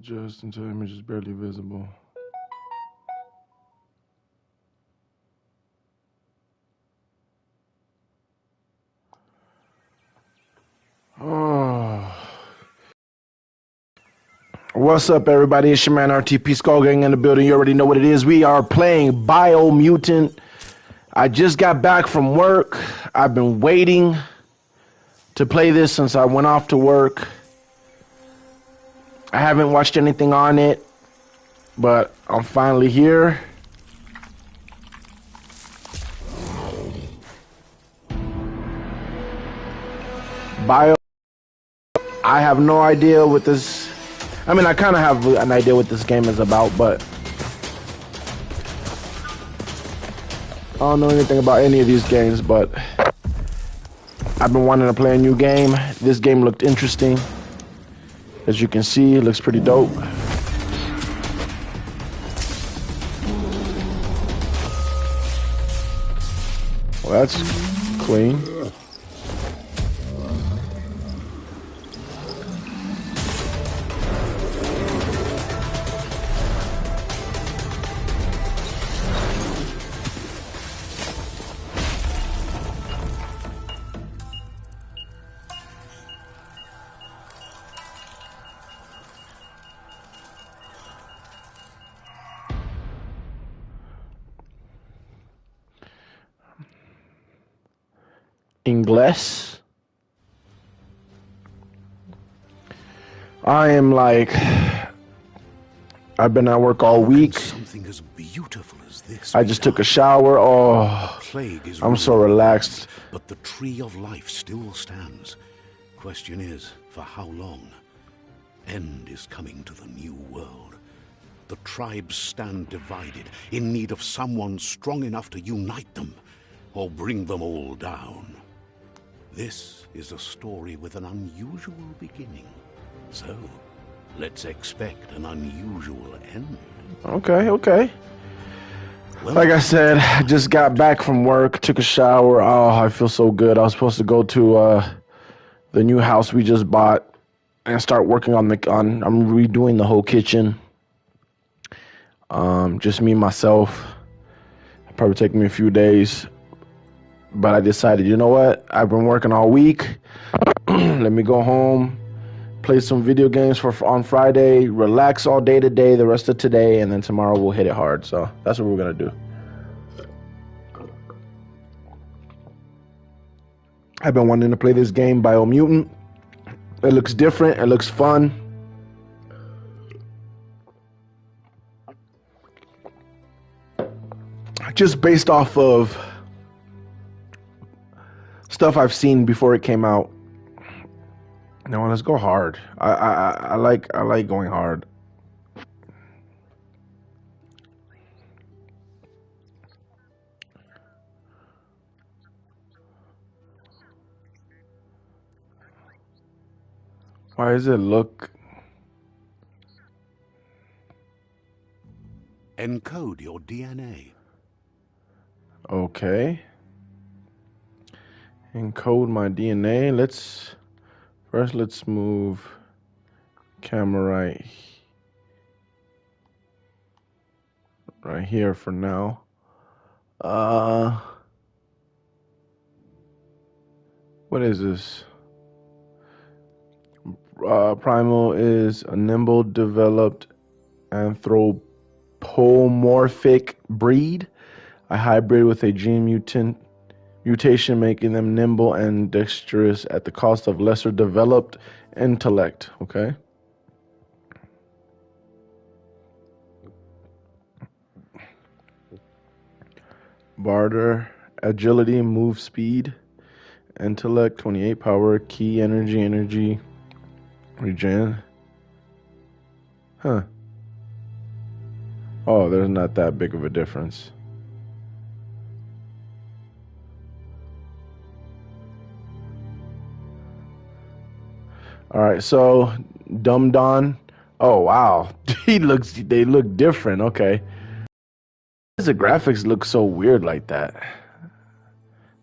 Adjust until image is barely visible. Oh. What's up, everybody? It's your man RTP Skull Gang in the building. You already know what it is. We are playing Biomutant. I just got back from work. I've been waiting to play this since I went off to work. I haven't watched anything on it, but I'm finally here. Bio, I have no idea what this... I mean, I kind of have an idea what this game is about, but I don't know anything about any of these games, but I've been wanting to play a new game. This game looked interesting. As you can see, it looks pretty dope. Well, that's clean. English. I am like, I've been at work all week. Something as beautiful as this. I just took a shower. Oh, I'm so relaxed. But the tree of life still stands. Question is, for how long? End is coming to the new world. The tribes stand divided, in need of someone strong enough to unite them, or bring them all down. This is a story with an unusual beginning. So, let's expect an unusual end. Okay. Well, Like I said, I just got back from work, took a shower. Oh, I feel so good. I was supposed to go to the new house we just bought and start working on I'm redoing the whole kitchen. Just me, myself. It'll probably take me a few days. But I decided, you know what? I've been working all week. Let me go home, play some video games on Friday, relax all day today, the rest of today, and then tomorrow we'll hit it hard. So that's what we're gonna do. I've been wanting to play this game, Biomutant. It looks different. It looks fun. Just based off of stuff I've seen before it came out. No, let's go hard. I like going hard. Why does it look? encode your DNA. Okay. Encode my DNA. Let's move camera right here for now. What is this? Primal is a nimble developed anthropomorphic breed, a hybrid with a gene mutation making them nimble and dexterous at the cost of lesser developed intellect. Okay. Barter, agility, move speed, intellect, 28 power, key, energy, regen. Huh. Oh, there's not that big of a difference. All right, so Dum Don. Oh wow, they look different. Okay, the graphics look so weird like that.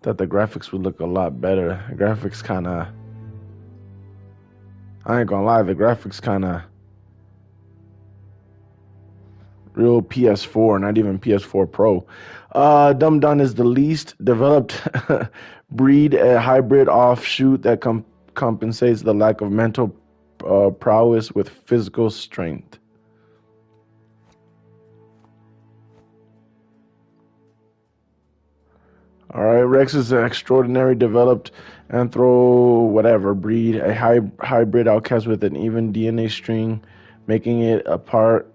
Thought the graphics would look a lot better. The graphics kind of, I ain't gonna lie, the graphics kind of Real PS4, not even PS4 Pro. Dum Dum is the least developed breed, a hybrid offshoot that compensates the lack of mental prowess with physical strength. All right, Rex is an extraordinary developed anthro whatever breed, a hybrid outcast with an even DNA string, making it a part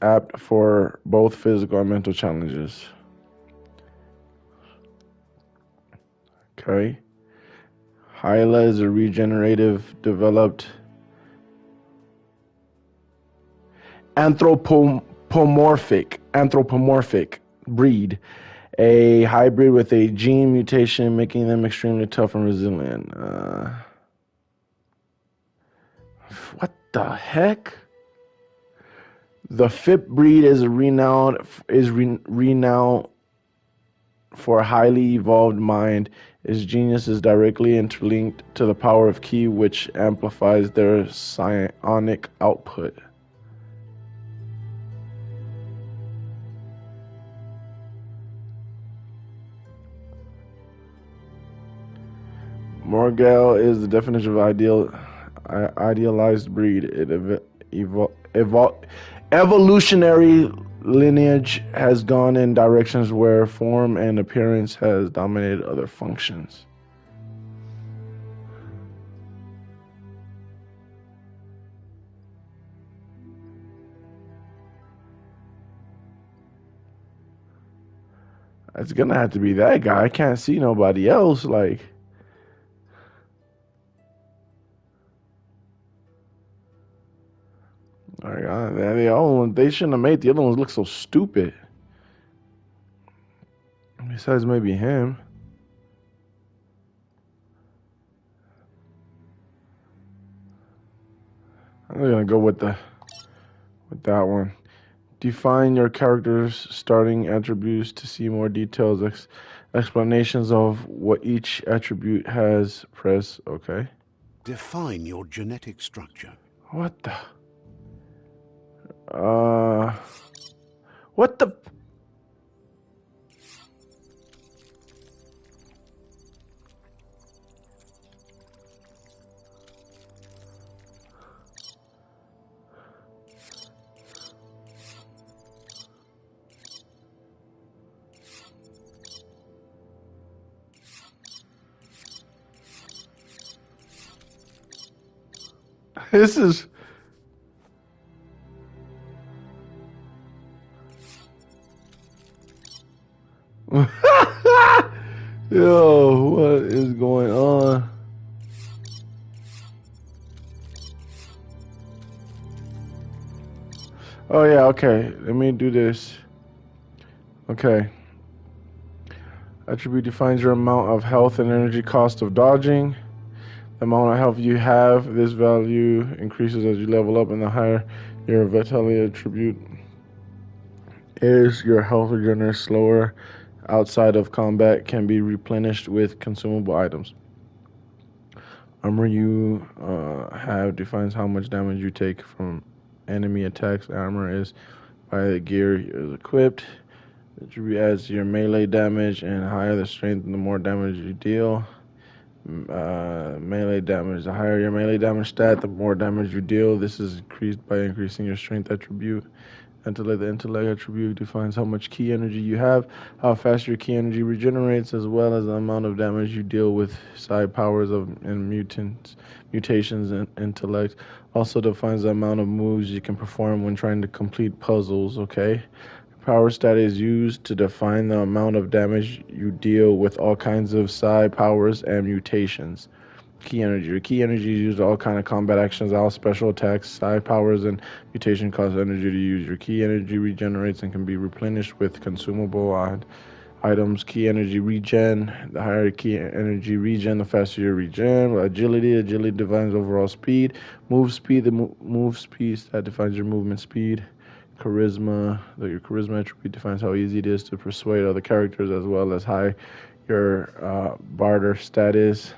apt for both physical and mental challenges. Okay. Hyla is a regenerative developed anthropomorphic breed, a hybrid with a gene mutation making them extremely tough and resilient. What the heck? The FIP breed is renowned for a highly evolved mind. Its genius is directly interlinked to the power of Ki, which amplifies their psionic output. Morgel is the definition of idealized breed. Evolutionary lineage has gone in directions where form and appearance has dominated other functions. It's gonna have to be that guy. I can't see nobody else. Like, they shouldn't have made the other ones look so stupid. Besides maybe him. I'm gonna go with that one. Define your character's starting attributes to see more details, explanations of what each attribute has. Press OK. Define your genetic structure. What the? What the? This is. Yo, what is going on? Oh yeah, okay. Let me do this. Okay. Attribute defines your amount of health and energy cost of dodging. The amount of health you have, this value increases as you level up, and the higher your vitality attribute is, your health regenerates slower outside of combat, can be replenished with consumable items. Armor you have defines how much damage you take from enemy attacks. Armor is by the gear is equipped. The attribute adds your melee damage, and higher the strength, the more damage you deal. Melee damage. The higher your melee damage stat, the more damage you deal. This is increased by increasing your strength attribute. Intellect. The intellect attribute defines how much ki energy you have, how fast your ki energy regenerates, as well as the amount of damage you deal with side powers and mutations and intellect. Also defines the amount of moves you can perform when trying to complete puzzles. Okay. Power stat is used to define the amount of damage you deal with all kinds of psi powers and mutations. Ki energy. Your ki energy is used in all kind of combat actions, all special attacks, psi powers, and mutation cost energy to use. Your ki energy regenerates and can be replenished with consumable items. Ki energy regen. The higher ki energy regen, the faster your regen. Agility. Agility defines overall speed. Move speed. The move speed that defines your movement speed. Charisma. Your charisma attribute defines how easy it is to persuade other characters, as well as high your barter status.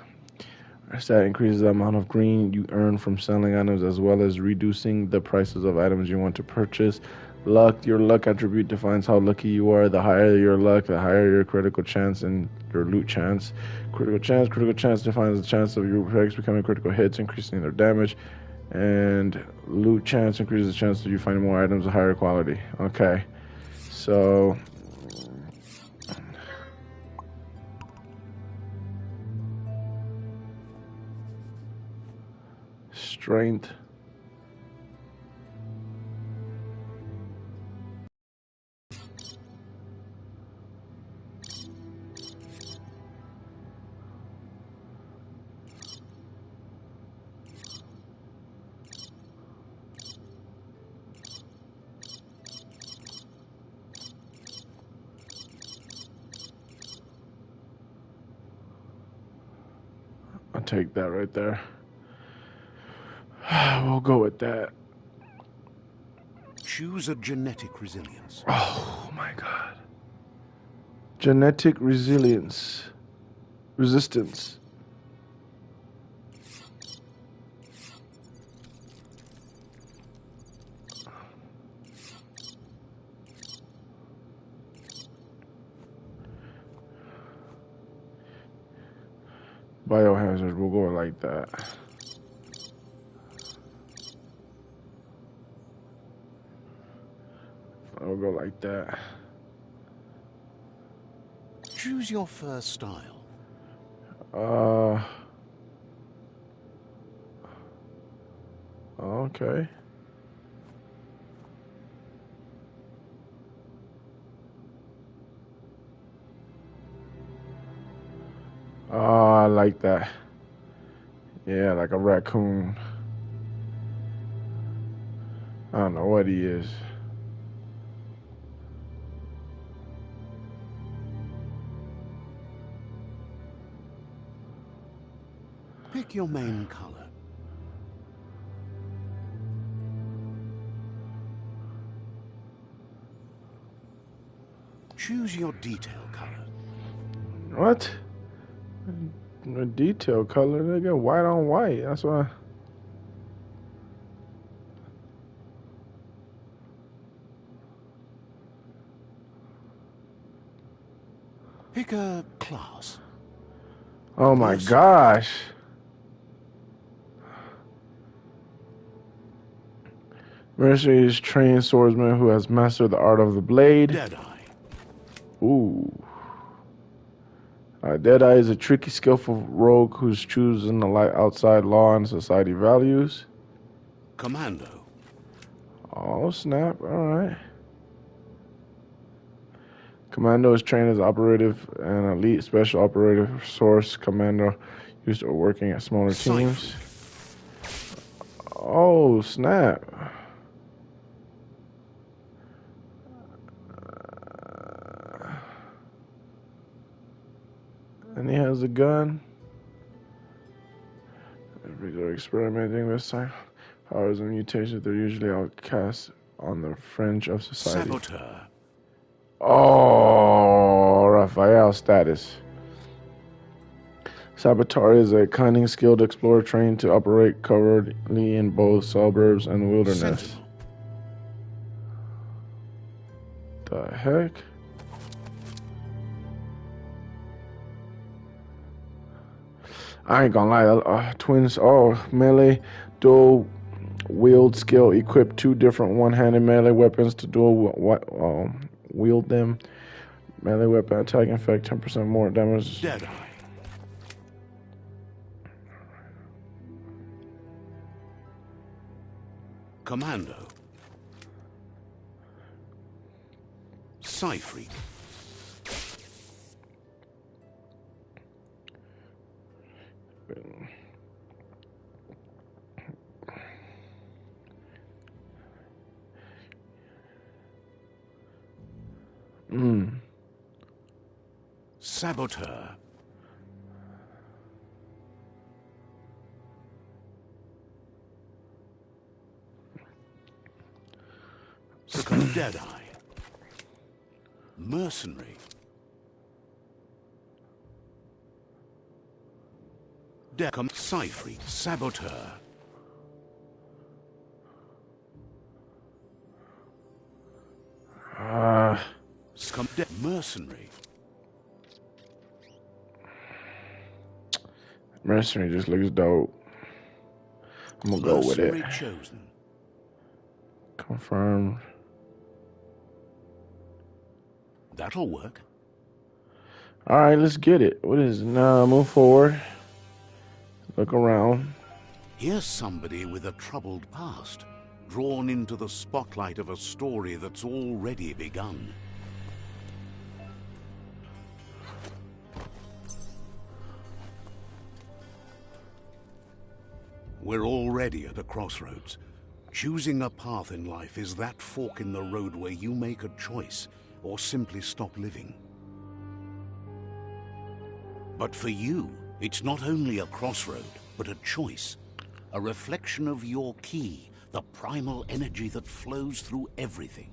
Stat increases the amount of green you earn from selling items, as well as reducing the prices of items you want to purchase. Luck, your luck attribute defines how lucky you are. The higher your luck, the higher your critical chance and your loot chance. Critical chance defines the chance of your effects becoming critical hits, increasing their damage. And loot chance increases the chance of you finding more items of higher quality. Okay, so strength. I'll take that right there. We'll go with that. Choose a genetic resilience. Oh my god. Genetic resilience. Resistance. Biohazard, we'll go like that. I'll go like that. Choose your first style. Okay. I like that. Yeah, like a raccoon. I don't know what he is. Pick your main color. Choose your detail color. What? The detail color, nigga, white on white. That's why. Pick a class. Oh my Mercenary. gosh. Mercenary is trained swordsman who has mastered the art of the blade. Deadeye. Ooh. Deadeye is a tricky, skillful rogue who's choosing the light outside law and society values. Commando. Oh, snap. All right. Commando is trained as operative and elite special operative source commando used to working at smaller teams. Oh, snap. And he has a gun. They're experimenting this time. Powers and mutations, they're usually outcast on the fringe of society. Saboteur. Oh, Raphael status. Saboteur is a cunning, skilled explorer trained to operate covertly in both suburbs and the wilderness. Sentinel. The heck? I ain't gonna lie. Twins. Oh, melee, dual wield skill. Equip two different one-handed melee weapons to dual wield them. Melee weapon attack inflict 10% more damage. Deadeye. Commando. Psy-Freak. Saboteur. Deadeye. Mercenary. Psy-Freak. Saboteur. Mercenary. Mercenary just looks dope. I'm gonna go with it. Mercenary chosen. Confirmed. That'll work. All right, let's get it. What is it? Now move forward. Look around. Here's somebody with a troubled past, drawn into the spotlight of a story that's already begun. We're already at a crossroads. Choosing a path in life is that fork in the road where you make a choice or simply stop living. But for you, it's not only a crossroad, but a choice. A reflection of your key, the primal energy that flows through everything.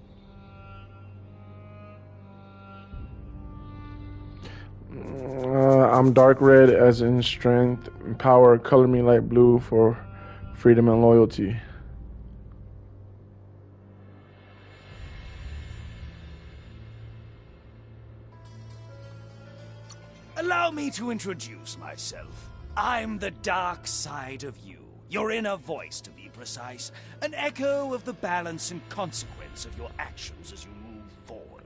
I'm dark red as in strength and power. Color me light blue for freedom and loyalty. Allow me to introduce myself. I'm the dark side of you. Your inner voice, to be precise. An echo of the balance and consequence of your actions as you move forward.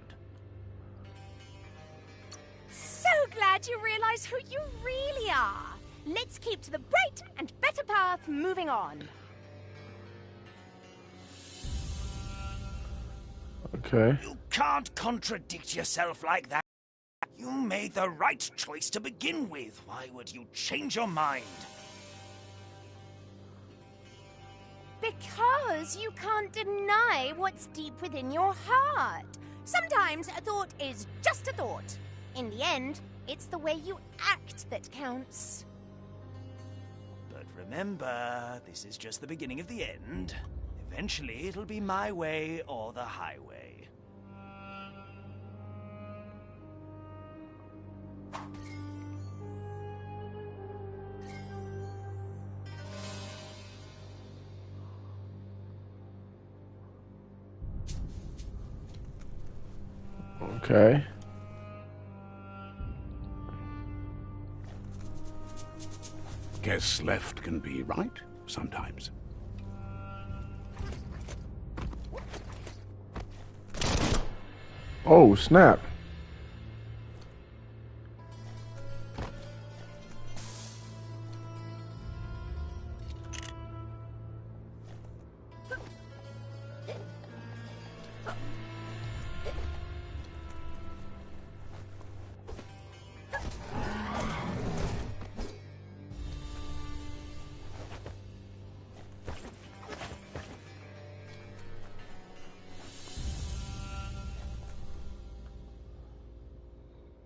So glad you realize who you really are. Let's keep to the bright and better path moving on. Okay. You can't contradict yourself like that. You made the right choice to begin with. Why would you change your mind? Because you can't deny what's deep within your heart. Sometimes a thought is just a thought. In the end, it's the way you act that counts. But remember, this is just the beginning of the end. Eventually, it'll be my way or the highway. Okay. Guess left can be right sometimes. Oh, snap.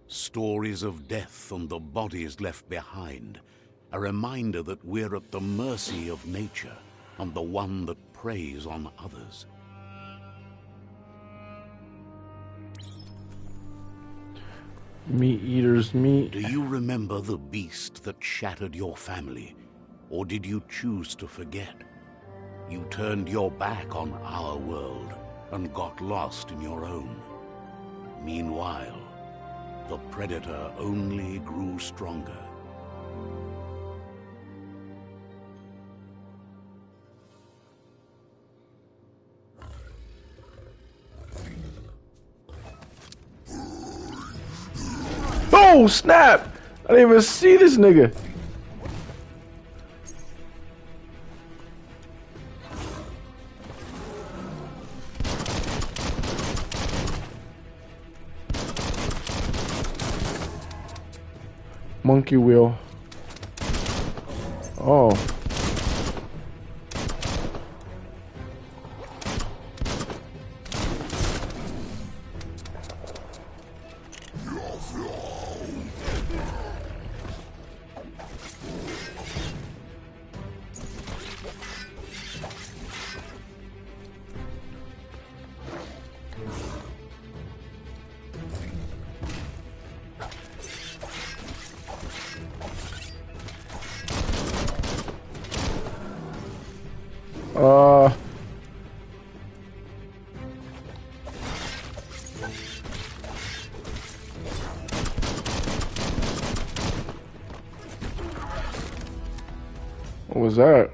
Stories of death and the bodies left behind. A reminder that we're at the mercy of nature and the one that preys on others. Meat eaters meat. Do you remember the beast that shattered your family? Or did you choose to forget? You turned your back on our world and got lost in your own. Meanwhile, the predator only grew stronger. Oh, snap! I didn't even see this nigga. Monkey wheel. Oh. What was that?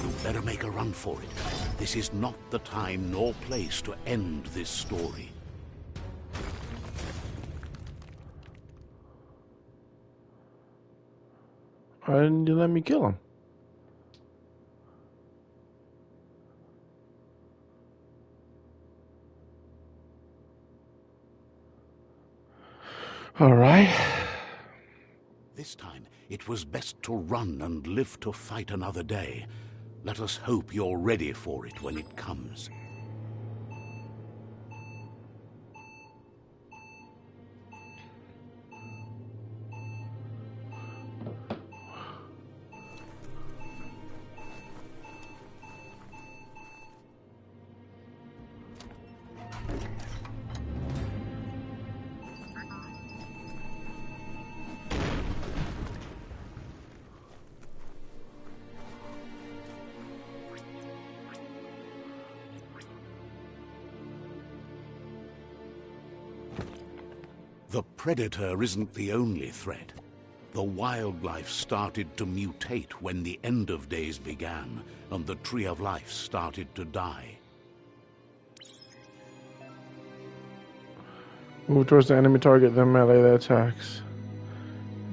You better make a run for it. This is not the time nor place to end this story. Why didn't you let me kill him? All right. This time, it was best to run and live to fight another day. Let us hope you're ready for it when it comes. The Predator isn't the only threat. The wildlife started to mutate when the end of days began, and the Tree of Life started to die. Move towards the enemy target, then melee the attacks.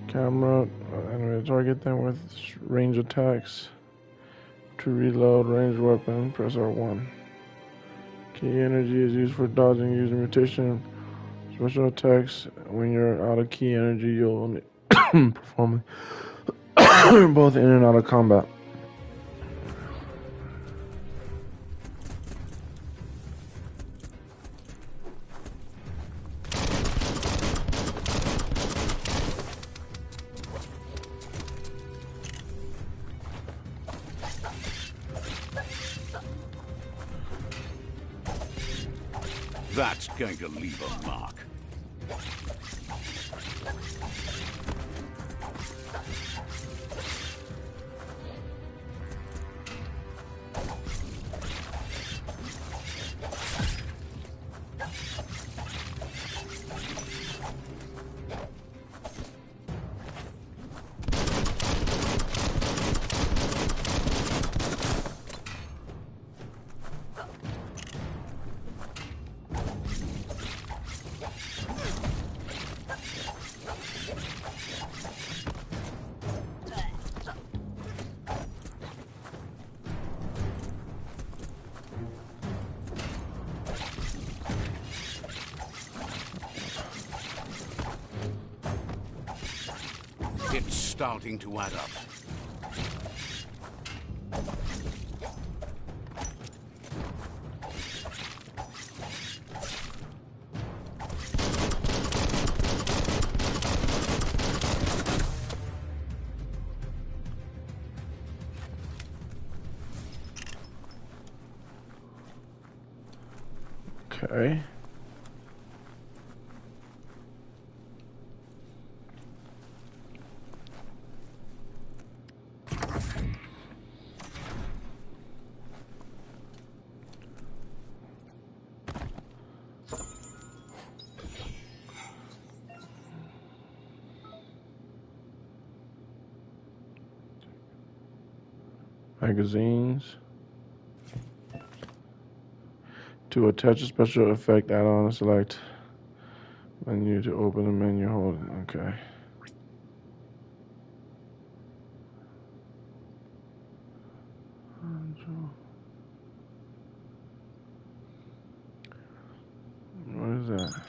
Camera, enemy target, then with range attacks. To reload range weapon, press R1. Key energy is used for dodging using mutation. Special attacks. When you're out of key energy, you'll only perform both in and out of combat. That's going to leave a mark. It's starting to add up. Okay. Magazines. To attach a special effect add-on, select menu to open the menu. Hold it. Okay. What is that?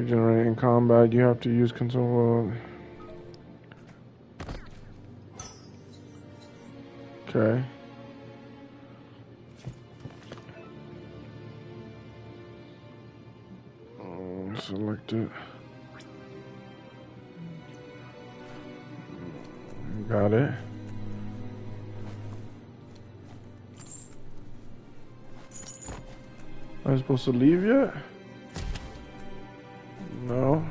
Regenerate in combat. You have to use console. Okay. Select it. Got it. Am I supposed to leave yet? No.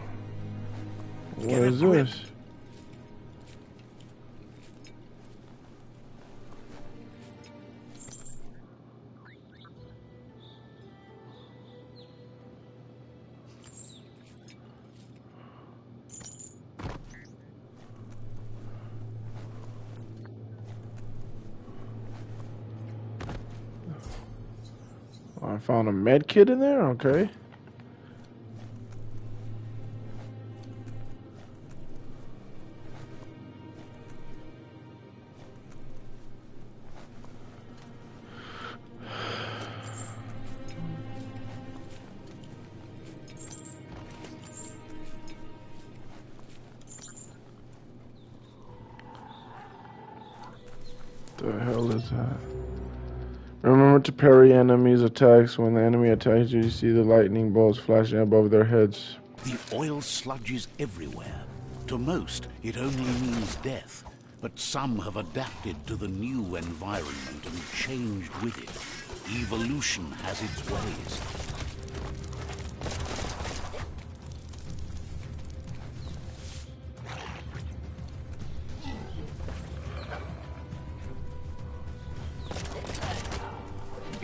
What is this? I found a med kit in there? Okay. The hell is that? Remember to parry enemies' attacks. When the enemy attacks you, you see the lightning bolts flashing above their heads. The oil sludges everywhere. To most, it only means death. But some have adapted to the new environment and changed with it. Evolution has its ways.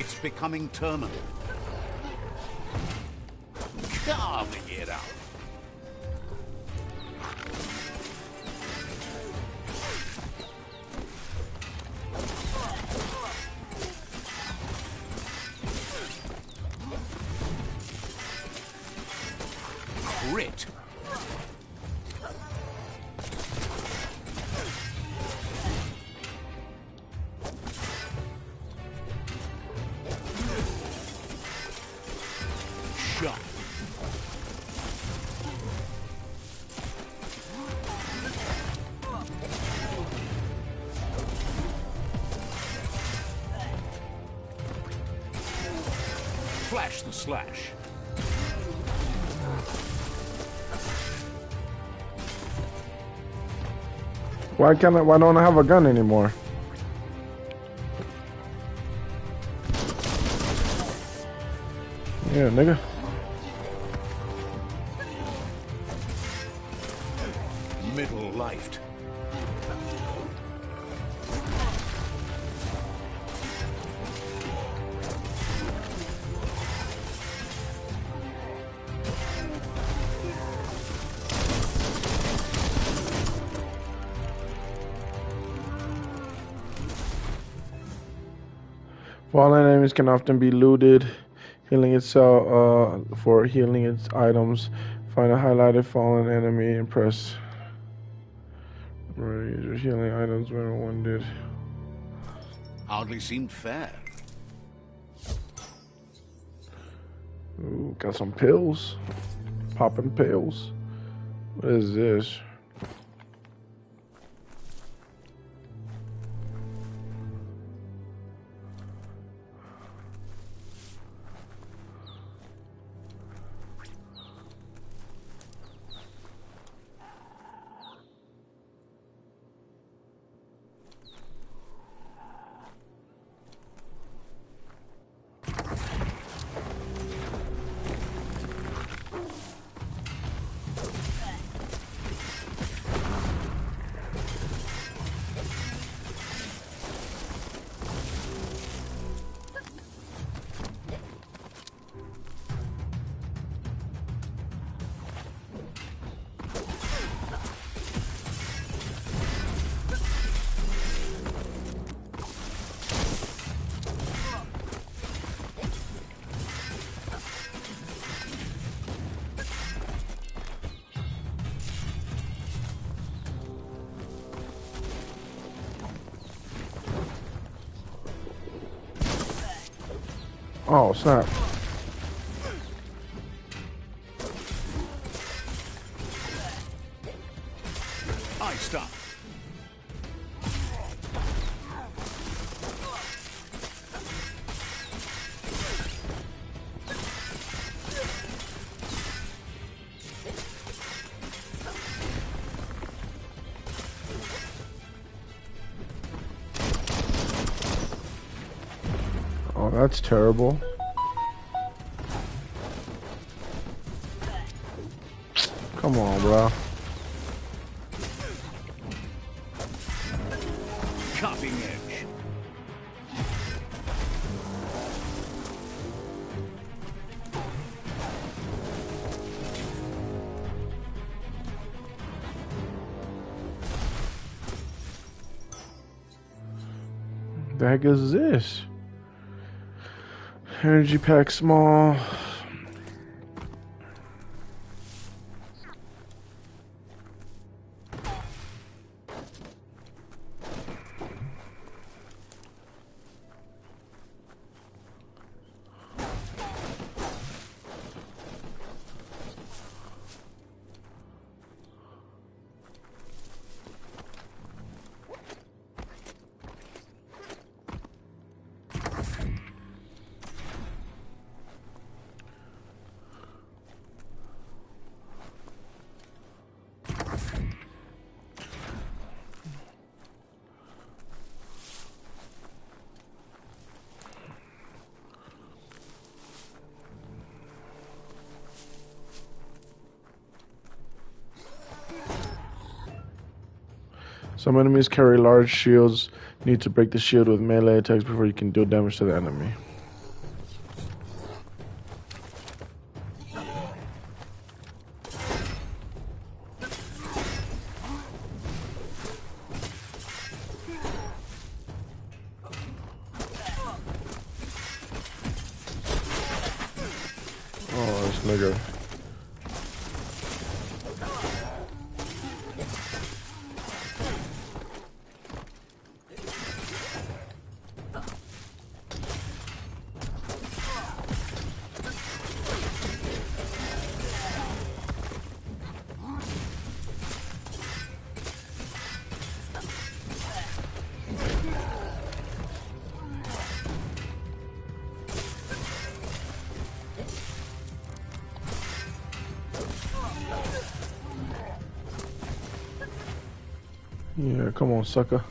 It's becoming terminal. Carving it out. Crit. Shot. Flash the slash. Why don't I have a gun anymore? Yeah, nigga. Middle lifed. Fallen enemies can often be looted. Healing itself for healing its items. Find a highlighted fallen enemy and press. Use your healing items when wounded. Hardly seemed fair. Ooh, got some pills. Popping pills. What is this? Oh, snap. I stop. Oh, that's terrible. Come on, bro. Cutting edge. The heck is this? Energy pack small. Some enemies carry large shields. You need to break the shield with melee attacks before you can deal damage to the enemy. Oh, this nigga. Yeah, come on, sucker.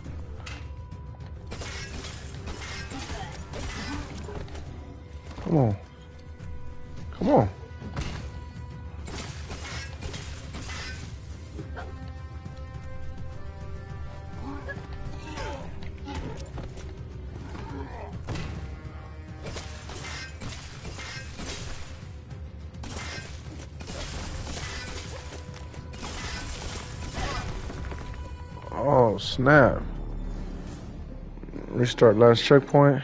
Come on. Come on. Oh, snap. Restart last checkpoint.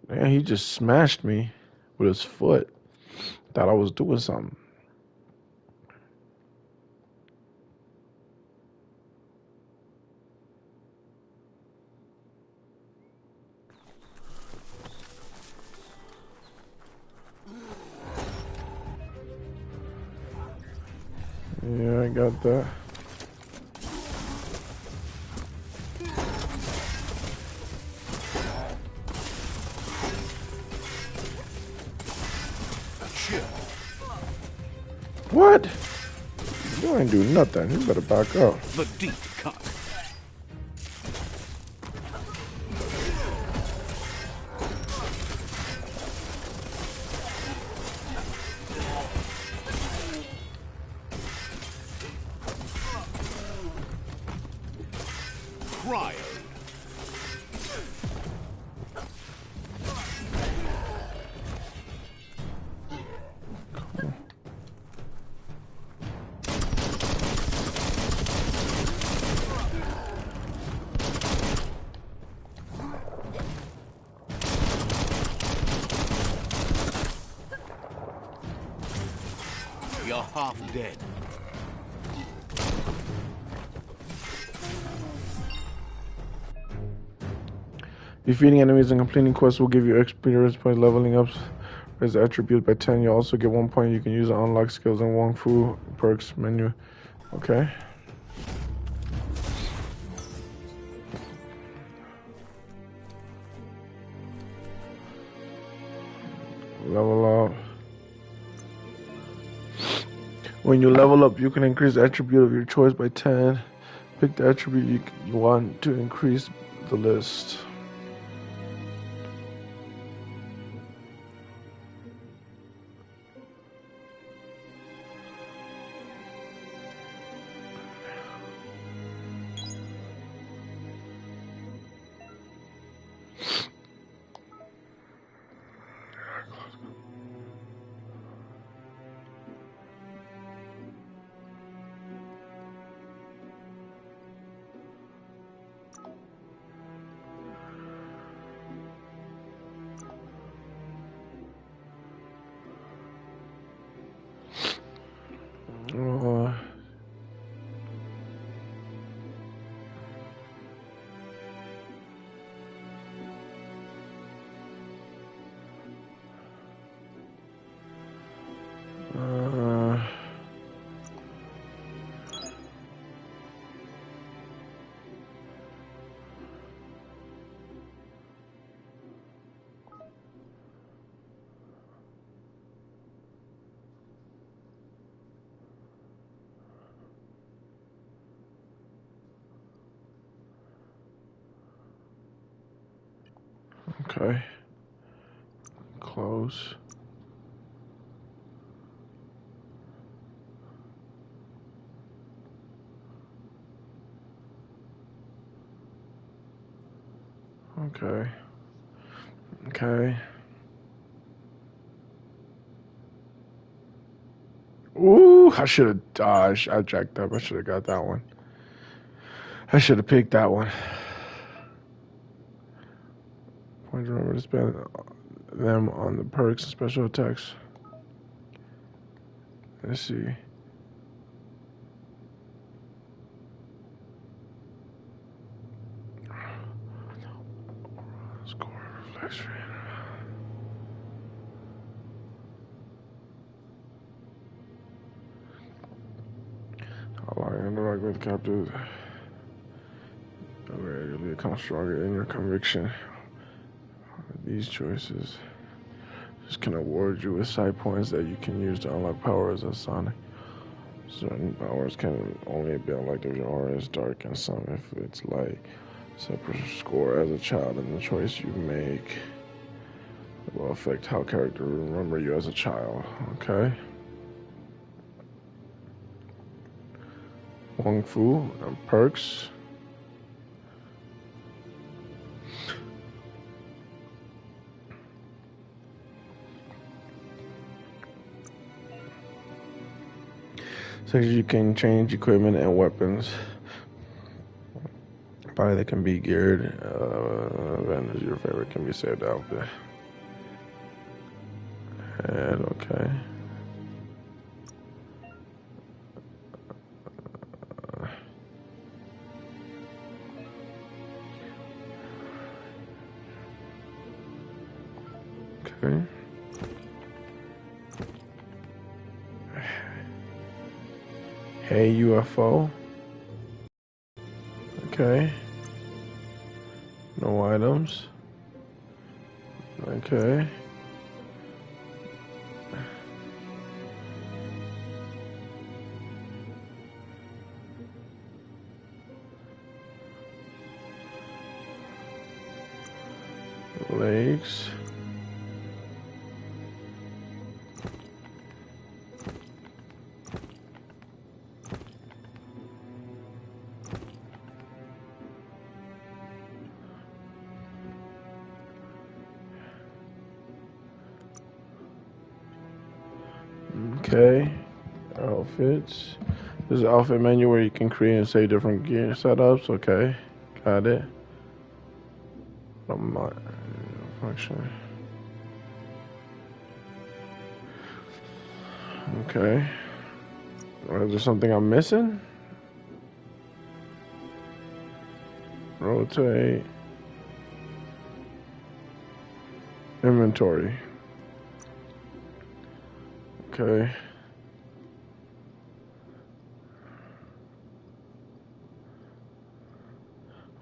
Man, he just smashed me with his foot. Thought I was doing something. Yeah, I got that. What? You ain't do nothing. You better back up. The deep cut. Cryo. You're half dead. Defeating enemies and completing quests will give you experience points. Leveling up as attribute by 10. You also get 1 point. You can use to unlock skills in Wong Fu perks menu. Okay. Level up. When you level up, you can increase the attribute of your choice by 10. Pick the attribute you want to increase the list. Uh, uh, okay. Close. Okay. Okay. Ooh, I should have dodged. I jacked up. I should have got that one. I should have picked that one. Point remember to spend them on the perks and special attacks. Let's see. Score reflection. How long interact with captives gradually become stronger in your conviction. These choices just can award you with side points that you can use to unlock powers as Sonic. Certain powers can only be unlocked if your aura is dark, and some if it's light. Separate score as a child, and the choice you make will affect how characters remember you as a child. Okay. Wong Fu and perks. So you can change equipment and weapons. Body that can be geared. Vendors your favorite can be saved outfit. And okay. Okay. Hey UFO. Okay. No items. Okay. Legs. Okay. Outfits. There's an outfit menu where you can create and save different gear setups. Okay. Got it. Function. Okay. Is there something I'm missing? Rotate. Inventory. Okay.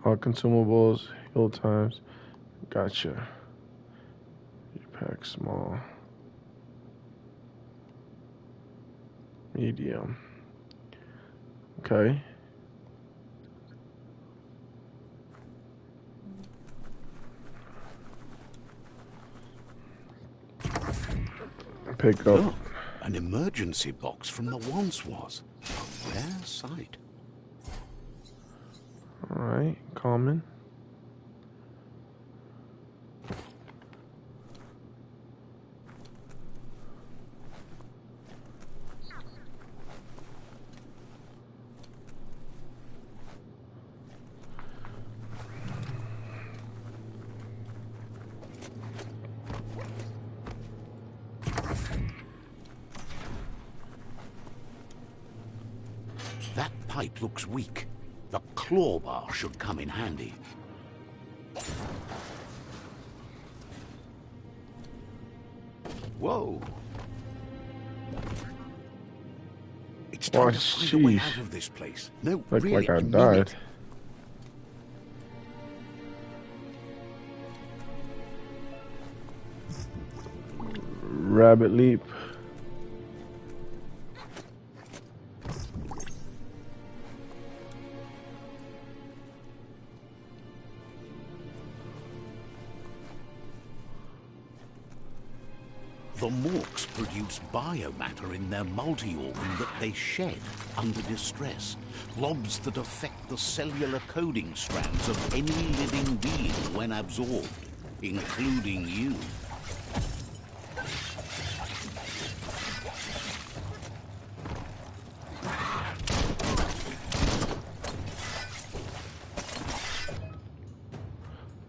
All consumables, heal times. Gotcha. You pack small. Medium. Okay. Pick up. Look, an emergency box from the once was. A rare sight. Alright, common. That pipe looks weak. The claw bar should come in handy. Whoa. It's time to find a way out of this place. No, Look really, like I mean died. it. Rabbit leap. The morks produce biomatter in their multi-organ that they shed under distress. Blobs that affect the cellular coding strands of any living being when absorbed, including you.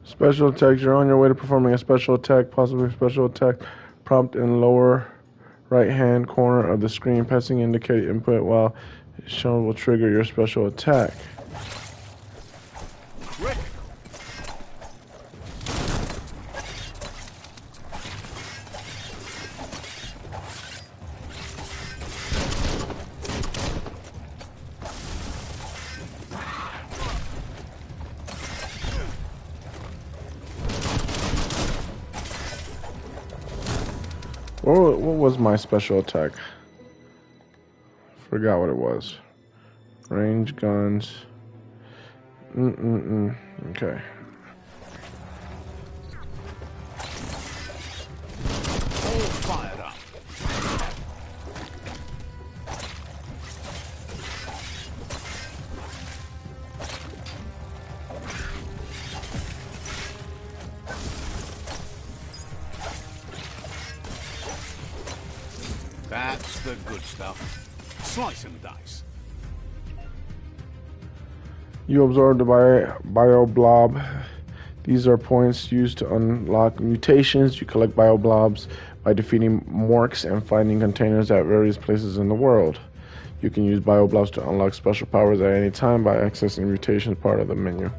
Special attacks. You're on your way to performing a special attack, possibly a special attack prompt in lower right hand corner of the screen. Pressing indicate input while shown will trigger your special attack. What was my special attack? Forgot what it was. Range guns. Okay. All fired up. That's the good stuff. Slice and dice. You absorb the bio blob. These are points used to unlock mutations. You collect bio blobs by defeating morks and finding containers at various places in the world. You can use bio blobs to unlock special powers at any time by accessing mutations part of the menu.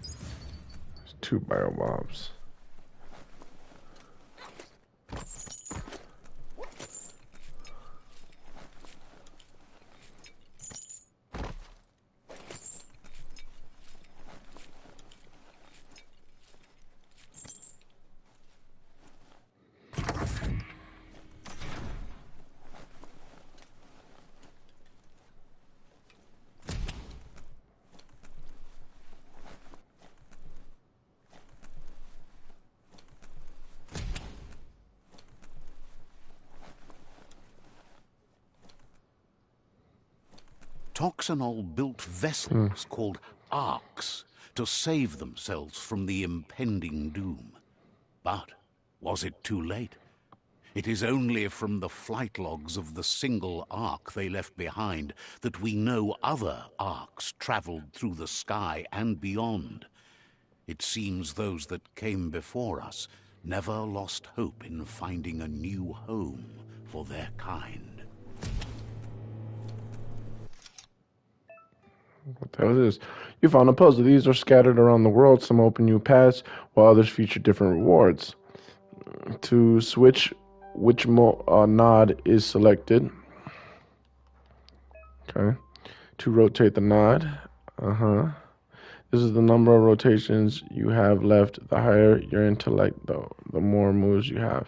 There's 2 bio blobs. Toxanol built vessels called arks to save themselves from the impending doom. But was it too late? It is only from the flight logs of the single ark they left behind that we know other arks traveled through the sky and beyond. It seems those that came before us never lost hope in finding a new home for their kind. What the hell is this? You found a puzzle. These are scattered around the world. Some open new paths, while others feature different rewards. To switch which nod is selected. Okay. To rotate the nod. This is the number of rotations you have left. The higher your intellect, the more moves you have.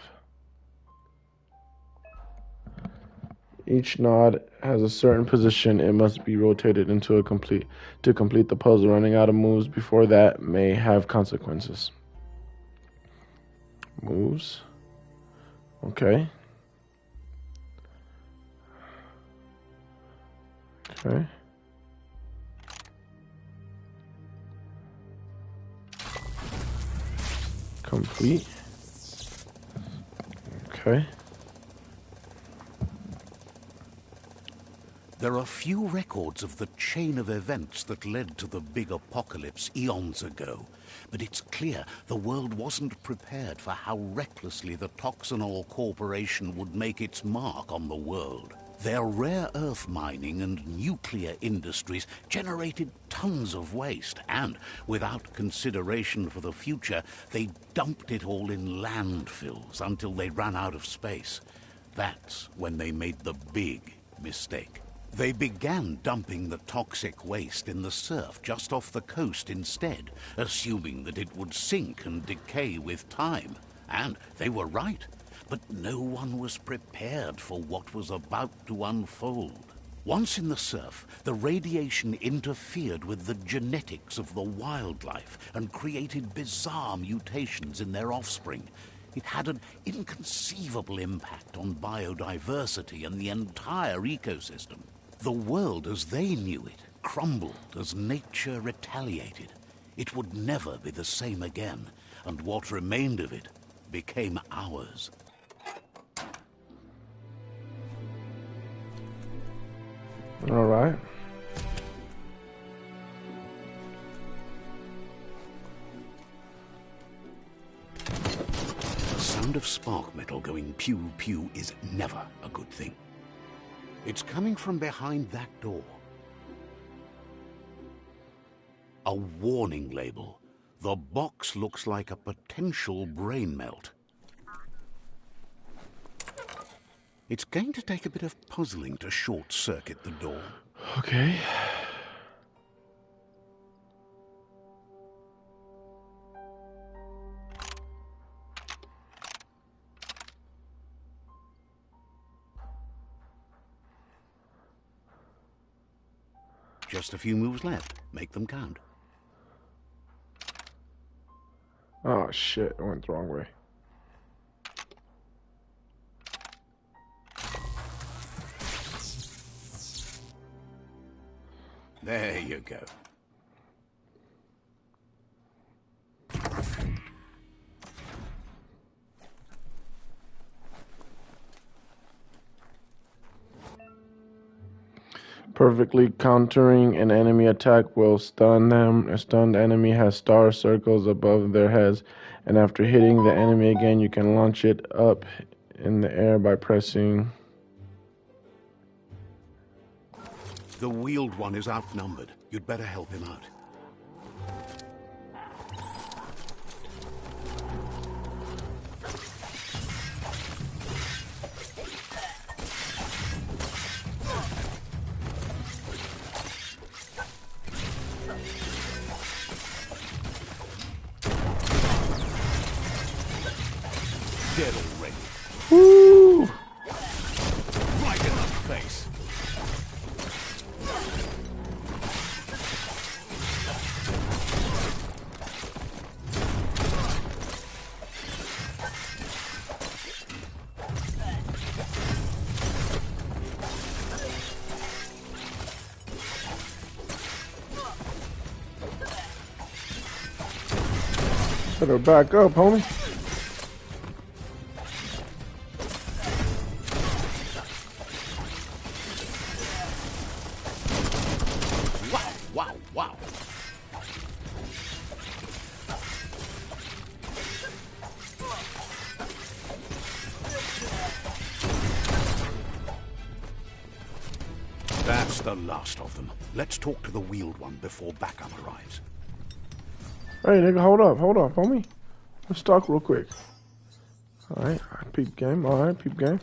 Each nod has a certain position. It must be rotated into a complete to complete the puzzle. Running out of moves before that may have consequences. Moves. Okay. Okay. Complete. Okay. There are few records of the chain of events that led to the big apocalypse eons ago, but it's clear the world wasn't prepared for how recklessly the Toxanol Corporation would make its mark on the world. Their rare earth mining and nuclear industries generated tons of waste, and without consideration for the future, they dumped it all in landfills until they ran out of space. That's when they made the big mistake. They began dumping the toxic waste in the surf just off the coast instead, assuming that it would sink and decay with time. And they were right. But no one was prepared for what was about to unfold. Once in the surf, the radiation interfered with the genetics of the wildlife and created bizarre mutations in their offspring. It had an inconceivable impact on biodiversity and the entire ecosystem. The world as they knew it crumbled as nature retaliated. It would never be the same again, and what remained of it became ours. All right. The sound of spark metal going pew-pew is never a good thing. It's coming from behind that door. A warning label. The box looks like a potential brain melt. It's going to take a bit of puzzling to short-circuit the door. Okay. Just a few moves left. Make them count. Oh shit, I went the wrong way. There you go. Perfectly countering an enemy attack will stun them. A stunned enemy has star circles above their heads, and after hitting the enemy again, you can launch it up in the air by pressing. The wheeled one is outnumbered. You'd better help him out. Dead already. Woo! Right in the face. Better back up, homie. Wow, wow. That's the last of them. Let's talk to the wheeled one before backup arrives. Hey, nigga, hold up, homie. Let's talk real quick. Alright, peep game. Alright, peep game.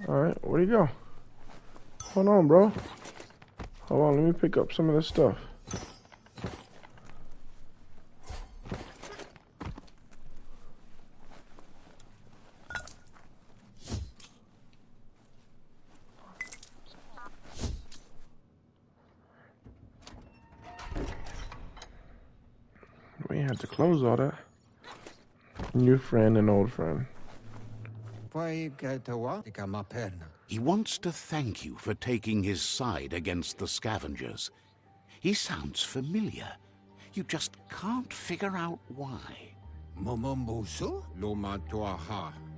Alright, where'd he go? Hold on, bro. Hold on, let me pick up some of this stuff. had to close all that. New friend and old friend. He wants to thank you for taking his side against the scavengers. He sounds familiar. You just can't figure out why.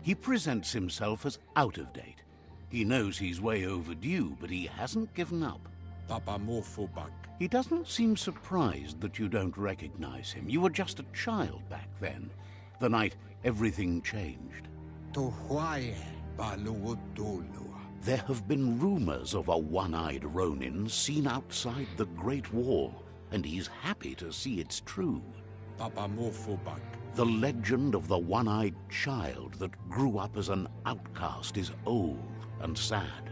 He presents himself as out of date. He knows he's way overdue, but he hasn't given up. He doesn't seem surprised that you don't recognize him. You were just a child back then, the night everything changed. There have been rumors of a one-eyed Ronin seen outside the Great Wall, and he's happy to see it's true. The legend of the one-eyed child that grew up as an outcast is old and sad.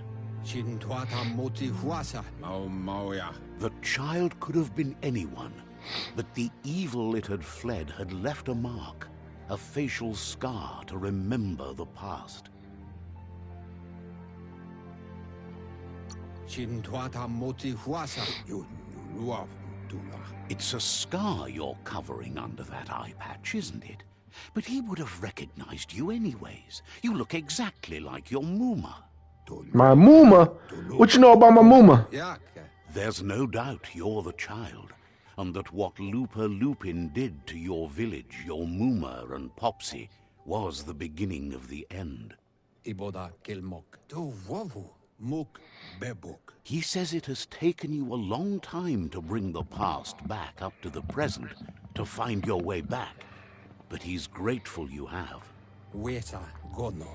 The child could have been anyone, but the evil it had fled had left a mark, a facial scar to remember the past. It's a scar you're covering under that eye patch, isn't it? But he would have recognized you anyways. You look exactly like your Muma. My Muma? What you know about my Muma? There's no doubt you're the child, and that what Lupa Lupin did to your village, your Muma and Popsy, was the beginning of the end. He says it has taken you a long time to bring the past back up to the present, to find your way back, but he's grateful you have.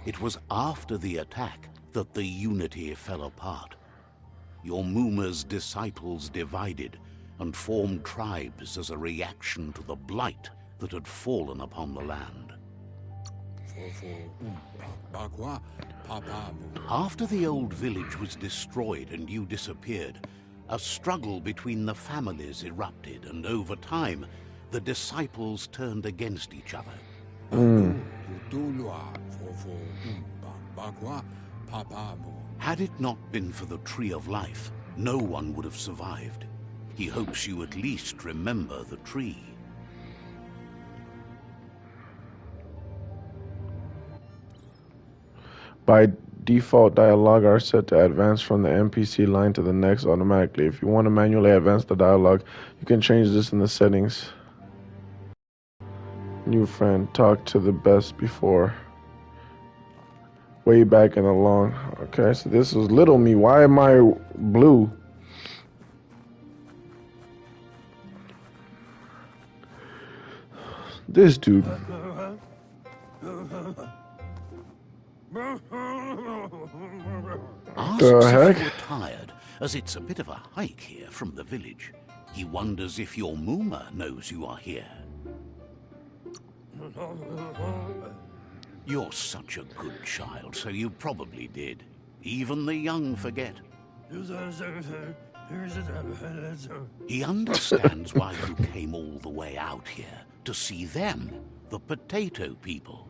It was after the attack that the unity fell apart. Your Muma's disciples divided and formed tribes as a reaction to the blight that had fallen upon the land. After the old village was destroyed and you disappeared, a struggle between the families erupted, and over time, the disciples turned against each other. Had it not been for the Tree of Life, no one would have survived. He hopes you at least remember the tree. By default, dialogue are set to advance from the NPC line to the next automatically. If you want to manually advance the dialogue, you can change this in the settings. New friend, talk to the best before. Way back in the long. Okay, so this is little me. Why am I blue? This dude. Asks if you're tired, as it's a bit of a hike here from the village. He wonders if your Muma knows you are here. You're such a good child, so you probably did. Even the young forget. He understands why you came all the way out here, to see them, the potato people.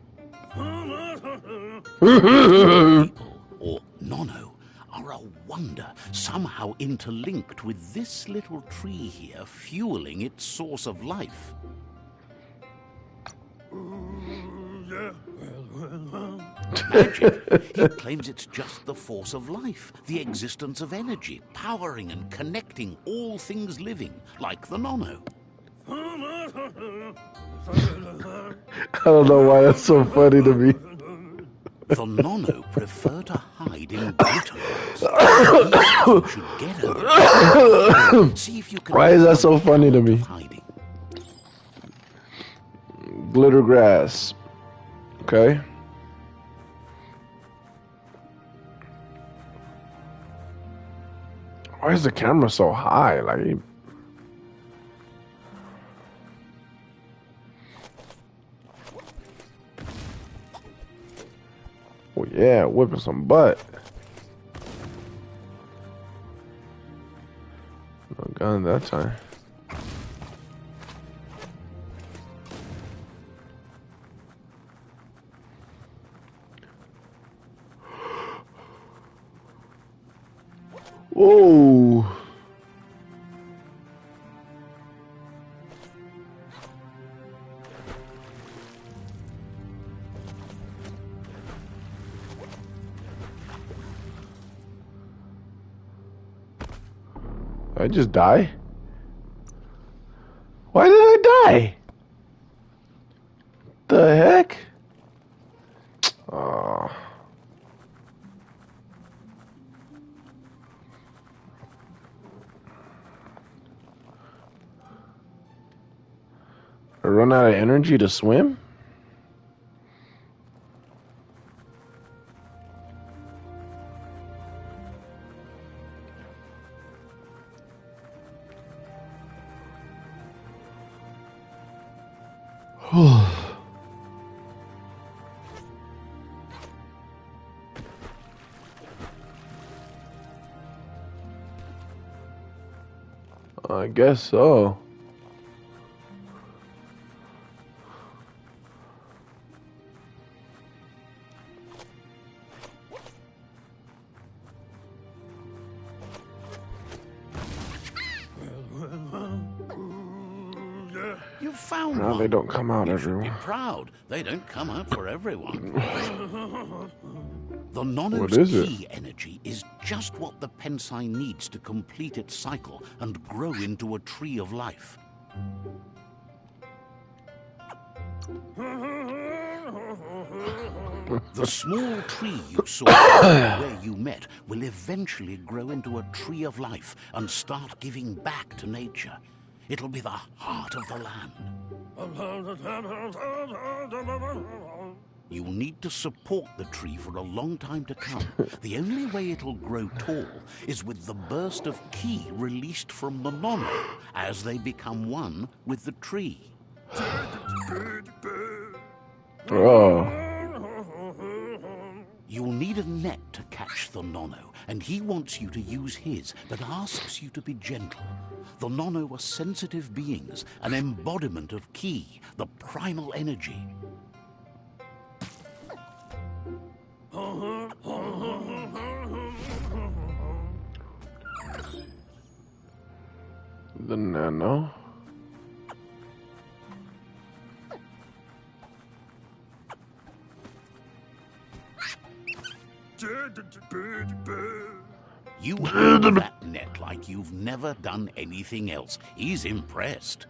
People, or Nono, are a wonder, somehow interlinked with this little tree here, fueling its source of life. Magic. He claims it's just the force of life, the existence of energy, powering and connecting all things living, like the Nono. I don't know why that's so funny to me. The Nono prefer to hide in glitter. You should get her. See if you can. Why is that so funny to me? Hiding. Glitter grass. Okay. Why is the camera so high? Like. Oh yeah, whipping some butt. No gun that time. Whoa. I just die? Why did I die? The heck? Oh. I run out of energy to swim? I guess so. You found No, one. they don't come out You should everyone. be proud. They don't come out for everyone. The Nono's What is it? key energy is just what the Pensai needs to complete its cycle and grow into a tree of life. The small tree you saw where you met will eventually grow into a tree of life and start giving back to nature. It'll be the heart of the land. You'll need to support the tree for a long time to come. The only way it'll grow tall is with the burst of ki released from the Nono as they become one with the tree. Oh. You'll need a net to catch the Nono, and he wants you to use his, but asks you to be gentle. The Nono are sensitive beings, an embodiment of ki, the primal energy. The nano. You handle that net like you've never done anything else. He's impressed.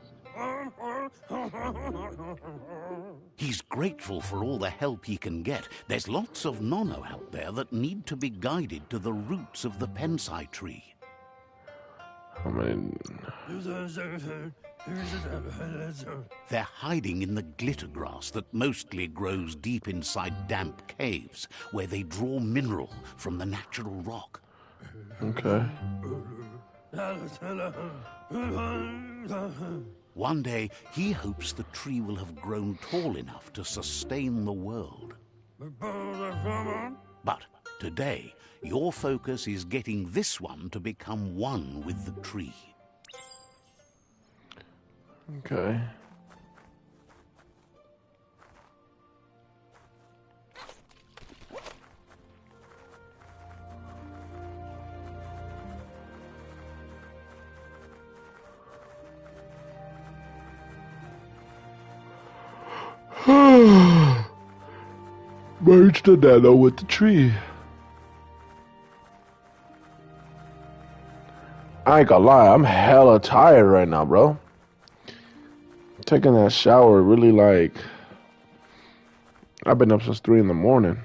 He's grateful for all the help he can get. There's lots of Nono out there that need to be guided to the roots of the Pensai tree. How many? They're hiding in the glitter grass that mostly grows deep inside damp caves, where they draw mineral from the natural rock. Okay. One day, he hopes the tree will have grown tall enough to sustain the world. But today, your focus is getting this one to become one with the tree. Okay. Merge the nano with the tree. I ain't gonna lie, I'm hella tired right now, bro. Taking that shower really like... I've been up since 3 in the morning.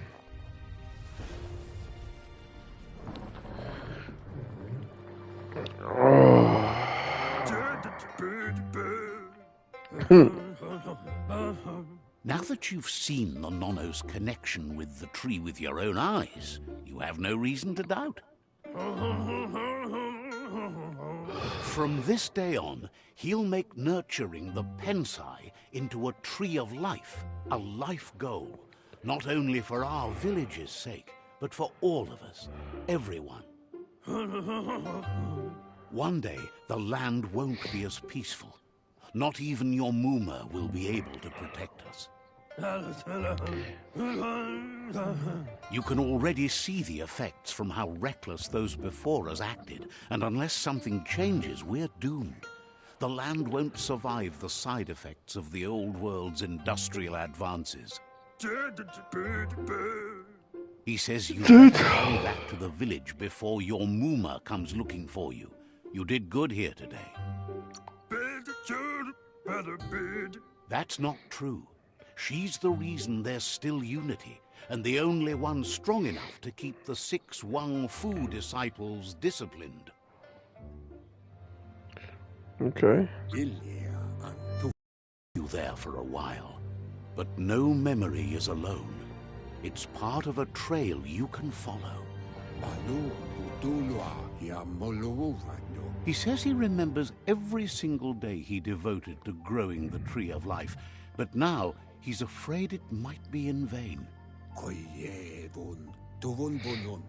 Now that you've seen the Nono's connection with the tree with your own eyes, you have no reason to doubt. From this day on, he'll make nurturing the Pensai into a tree of life, a life goal, not only for our village's sake, but for all of us, everyone. One day, the land won't be as peaceful. Not even your Muma will be able to protect us. You can already see the effects from how reckless those before us acted, and unless something changes, we're doomed. The land won't survive the side effects of the old world's industrial advances. He says you better hurry back to the village before your Muma comes looking for you. You did good here today. That's not true. She's the reason there's still unity, and the only one strong enough to keep the 6 Wang Fu disciples disciplined. Okay. You there for a while, but no memory is alone. It's part of a trail you can follow. He says he remembers every single day he devoted to growing the Tree of Life, but now he's afraid it might be in vain.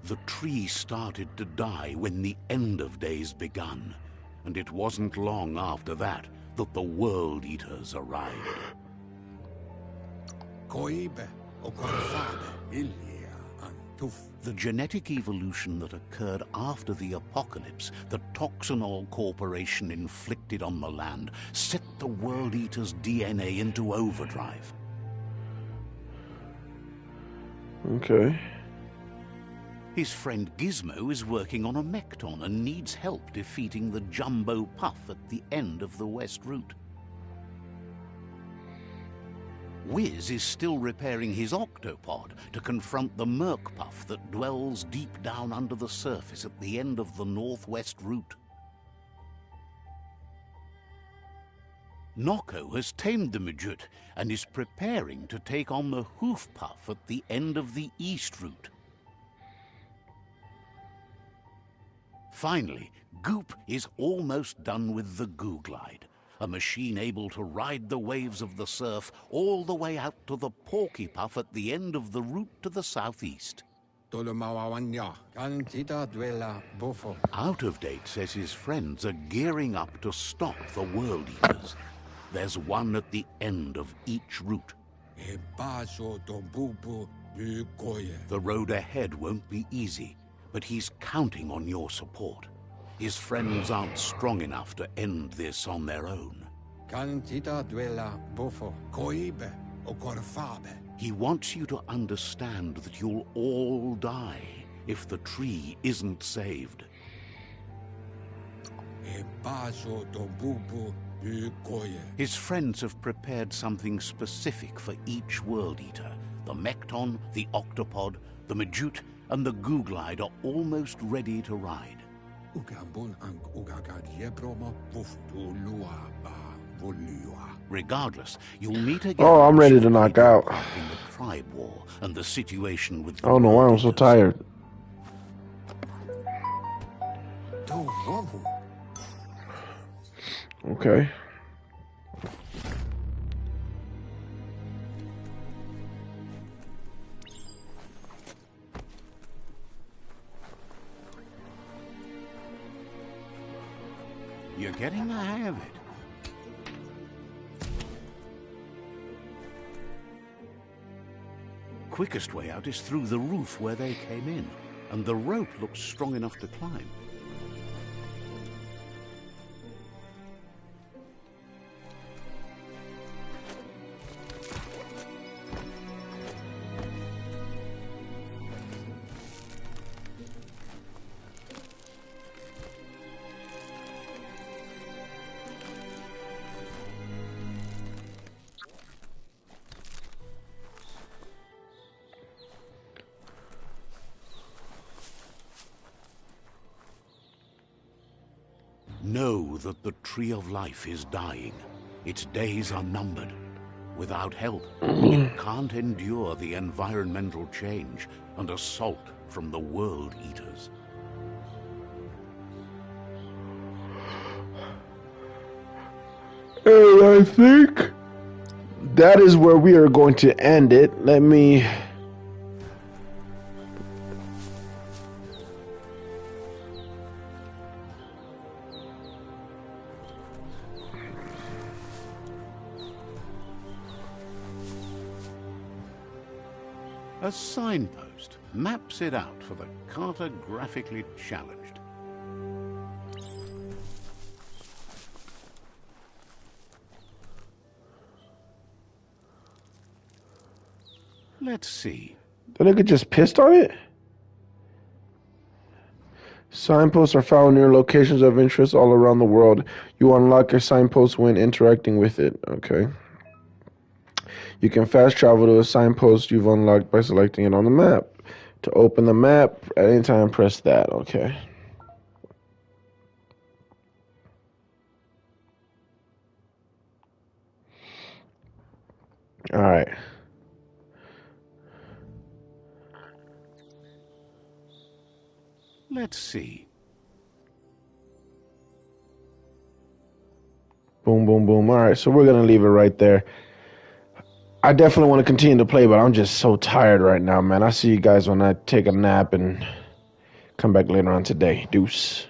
The tree started to die when the end of days begun, and it wasn't long after that that the World Eaters arrived. The genetic evolution that occurred after the apocalypse that Toxanol Corporation inflicted on the land set the World Eater's DNA into overdrive. Okay. His friend Gizmo is working on a Mekton and needs help defeating the Jumbo Puff at the end of the West Route. Wiz is still repairing his octopod to confront the Merc Puff that dwells deep down under the surface at the end of the Northwest Route. Noko has tamed the Majut and is preparing to take on the Hoof Puff at the end of the East Route. Finally, Goop is almost done with the Googlide, a machine able to ride the waves of the surf all the way out to the Porky Puff at the end of the route to the southeast. Out of Date says his friends are gearing up to stop the World Eaters. There's one at the end of each route. The road ahead won't be easy, but he's counting on your support. His friends aren't strong enough to end this on their own. He wants you to understand that you'll all die if the tree isn't saved. His friends have prepared something specific for each World Eater. The Mekton, the Octopod, the Majut, and the Googlide are almost ready to ride. Regardless, you'll meet again. Oh, I'm ready to knock out. In the tribe war and the situation with the I don't know why I'm so tired. Okay. You're getting the hang of it. Quickest way out is through the roof where they came in, and the rope looks strong enough to climb. Know that the Tree of Life is dying. Its days are numbered. Without help, it can't endure the environmental change and assault from the World Eaters. And I think that is where we are going to end it. Let me... A signpost maps it out for the cartographically challenged. Let's see. The nigga just pissed on it? Signposts are found near locations of interest all around the world. You unlock a signpost when interacting with it. Okay. You can fast travel to a signpost you've unlocked by selecting it on the map. To open the map, at any time, press that. Okay. All right. Let's see. Boom, boom, boom. All right, so we're going to leave it right there. I definitely want to continue to play, but I'm just so tired right now, man. I'll see you guys when I take a nap and come back later on today. Deuce.